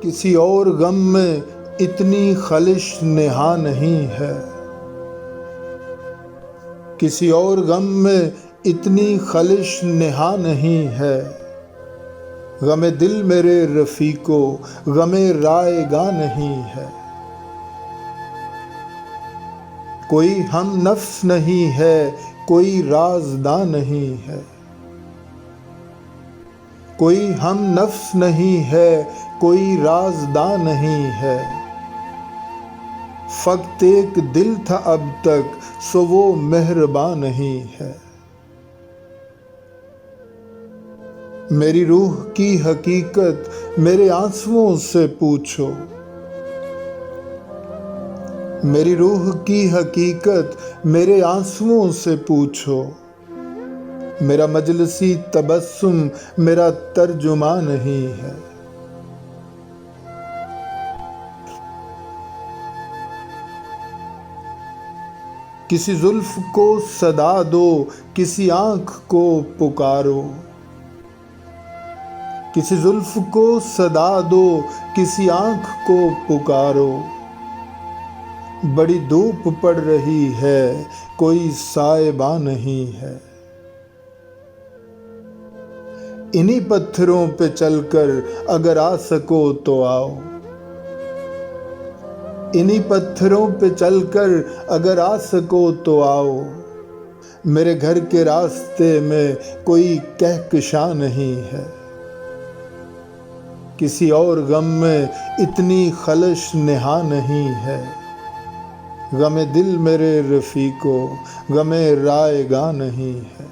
کسی اور غم میں اتنی خلش نہا نہیں ہے، کسی اور غم میں اتنی خلش نہا نہیں ہے، غم دل میرے رفیقو غم رائے گاں نہیں ہے، کوئی ہم نفس نہیں ہے، کوئی رازداں نہیں ہے، کوئی ہم نفس نہیں ہے، کوئی رازداں نہیں ہے، فقط ایک دل تھا اب تک سو وہ مہرباں نہیں ہے، میری روح کی حقیقت میرے آنسوؤں سے پوچھو، میری روح کی حقیقت میرے آنسوؤں سے پوچھو، میرا مجلسی تبسم میرا ترجماں نہیں ہے، کسی زلف کو صدا دو، کسی آنکھ کو پکارو، کسی زلف کو صدا دو، کسی آنکھ کو پکارو، بڑی دھوپ پڑ رہی ہے کوئی سائباں نہیں ہے، انہی پتھروں پہ چل کر اگر آ سکو تو آؤ، انہی پتھروں پہ چل کر اگر آ سکو تو آؤ، میرے گھر کے راستے میں کوئی کہکشاں نہیں ہے، کسی اور غم میں اتنی خلش نہا نہیں ہے، غم دل میرے رفیقو غم رائے گاں نہیں ہے۔